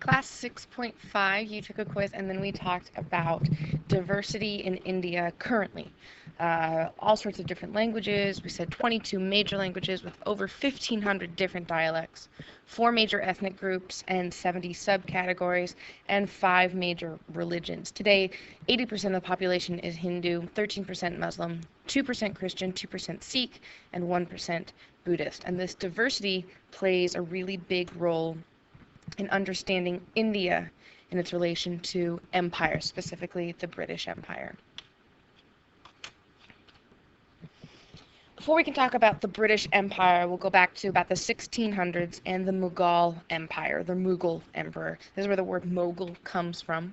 class 6.5, you took a quiz, and then we talked about diversity in India currently. All sorts of different languages. We said 22 major languages with over 1,500 different dialects, 4 major ethnic groups, and 70 subcategories, and 5 major religions. Today, 80% of the population is Hindu, 13% Muslim, 2% Christian, 2% Sikh, and 1% Buddhist. And this diversity plays a really big role in understanding India in its relation to empire, specifically the British Empire. Before we can talk about the British Empire, we'll go back to about the 1600s and the Mughal Empire, the Mughal Emperor. This is where the word Mughal comes from.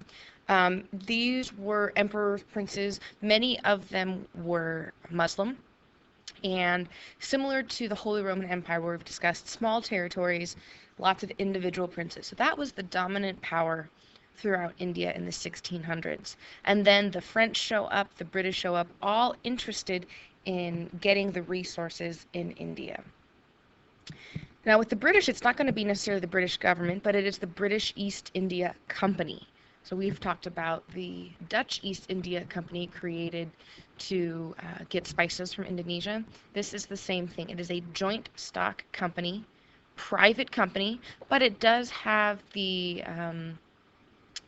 These were emperors, princes. Many of them were Muslim. And similar to the Holy Roman Empire, where we've discussed small territories, lots of individual princes. So that was the dominant power throughout India in the 1600s. And then the French show up, the British show up, all interested in getting the resources in India. Now, with the British, it's not going to be necessarily the British government, but it is the British East India Company. So we've talked about the Dutch East India Company created to get spices from Indonesia. This is the same thing. It is a joint stock company, private company, but it does have the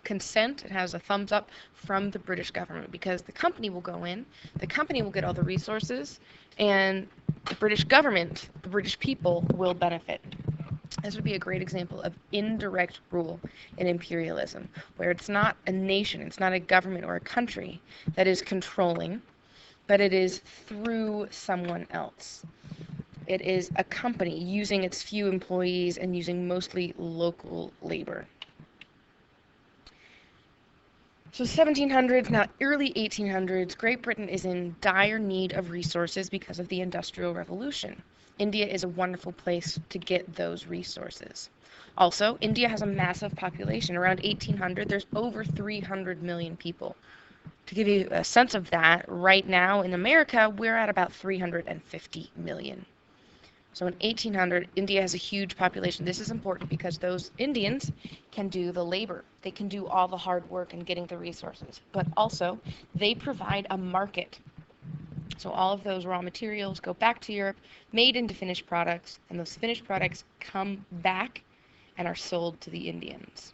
consent, it has a thumbs up from the British government, because the company will go in, the company will get all the resources, and the British government, the British people, will benefit. This would be a great example of indirect rule in imperialism, where it's not a nation, it's not a government or a country that is controlling, but it is through someone else. It is a company using its few employees and using mostly local labor. So 1700s, now early 1800s, Great Britain is in dire need of resources because of the Industrial Revolution. India is a wonderful place to get those resources. Also, India has a massive population. Around 1800, there's over 300 million people. To give you a sense of that, right now in America, we're at about 350 million. So in 1800, India has a huge population. This is important because those Indians can do the labor. They can do all the hard work in getting the resources. But also, they provide a market. So all of those raw materials go back to Europe, made into finished products, and those finished products come back and are sold to the Indians.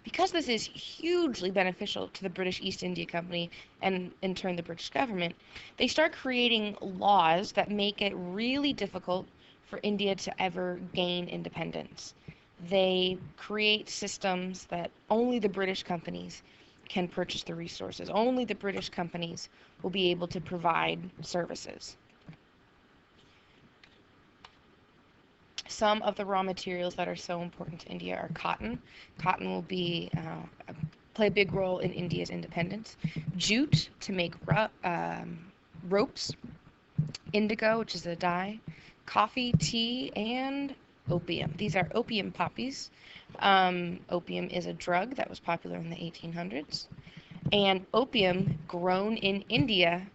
Because this is hugely beneficial to the British East India Company and in turn the British government, they start creating laws that make it really difficult for India to ever gain independence. They create systems that only the British companies can purchase the resources. Only the British companies will be able to provide services. Some of the raw materials that are so important to India are cotton. Cotton will play a big role in India's independence. Jute to make ropes. Indigo, which is a dye. Coffee, tea, and opium. These are opium poppies. Opium is a drug that was popular in the 1800s. And opium grown in India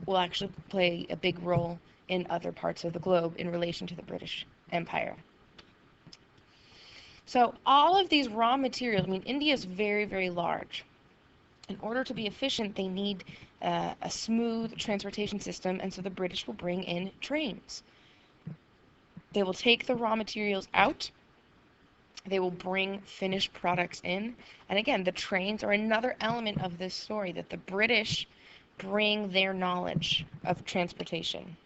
will actually play a big role in other parts of the globe in relation to the British Empire. So all of these raw materials, India is very, very large. In order to be efficient, they need a smooth transportation system, and so the British will bring in trains. They will take the raw materials out. They will bring finished products in. And again, the trains are another element of this story, that the British bring their knowledge of transportation.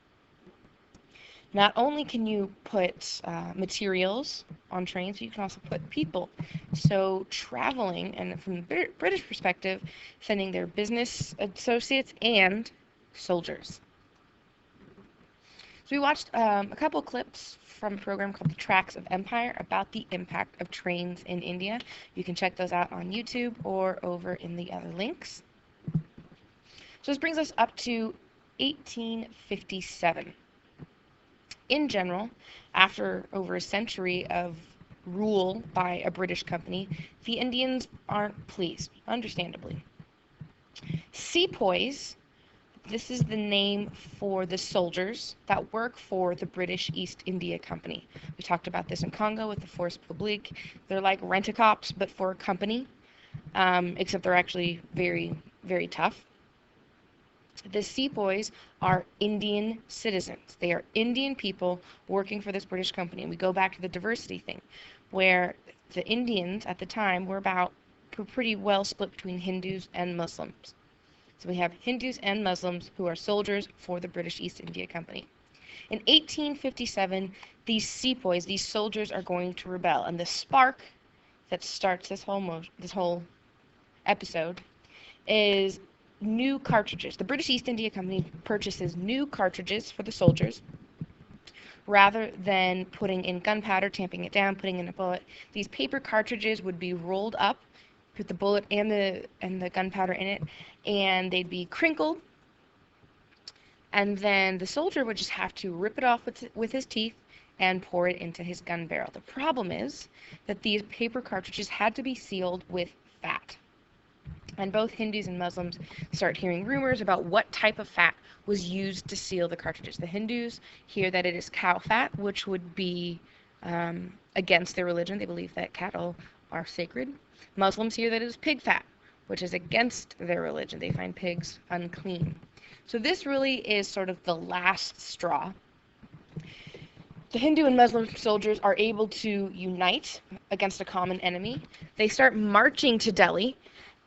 Not only can you put materials on trains, you can also put people. So traveling, and from the British perspective, sending their business associates and soldiers. So we watched a couple clips from a program called The Tracks of Empire about the impact of trains in India. You can check those out on YouTube or over in the other links. So this brings us up to 1857. In general, after over a century of rule by a British company, the Indians aren't pleased, understandably. Sepoys, This is the name for the soldiers that work for the British East India Company. We talked about this in Congo with the Force Publique. They're like rent-a-cops, but for a company, except they're actually very, very tough. The sepoys are Indian citizens. They are Indian people working for this British company. And we go back to the diversity thing, where the Indians at the time were pretty well split between Hindus and Muslims. So we have Hindus and Muslims who are soldiers for the British East India Company. In 1857, these sepoys, these soldiers, are going to rebel, and the spark that starts this whole episode is new cartridges. The British East India Company purchases new cartridges for the soldiers. Rather than putting in gunpowder, tamping it down, putting in a bullet, these paper cartridges would be rolled up with the bullet and the gunpowder in it, and they'd be crinkled, and then the soldier would just have to rip it off with his teeth and pour it into his gun barrel. The problem is that these paper cartridges had to be sealed with fat. And both Hindus and Muslims start hearing rumors about what type of fat was used to seal the cartridges. The Hindus hear that it is cow fat, which would be against their religion. They believe that cattle are sacred. Muslims hear that it is pig fat, which is against their religion. They find pigs unclean. So this really is sort of the last straw. The Hindu and Muslim soldiers are able to unite against a common enemy. They start marching to Delhi,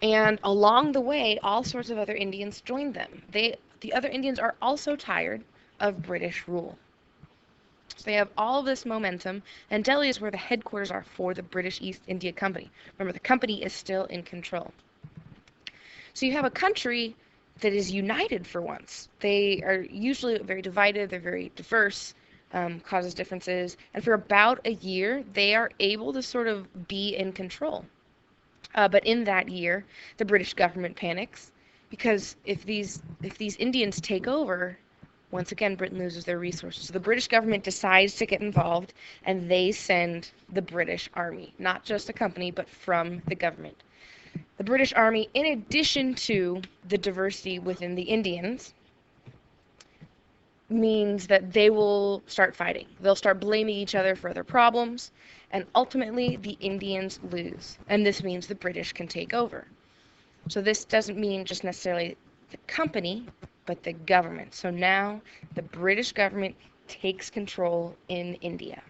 and along the way, all sorts of other Indians join them. The other Indians are also tired of British rule. So they have all of this momentum, and Delhi is where the headquarters are for the British East India Company. Remember, the company is still in control. So you have a country that is united for once. They are usually very divided, they're very diverse, causes differences, and for about a year, they are able to sort of be in control. But in that year, the British government panics, because if these Indians take over, once again, Britain loses their resources. So the British government decides to get involved, and they send the British Army, not just a company, but from the government. The British Army, in addition to the diversity within the Indians, means that they will start fighting. They'll start blaming each other for their problems, and ultimately the Indians lose. And this means the British can take over. So this doesn't mean just necessarily the company, but the government. So now the British government takes control in India.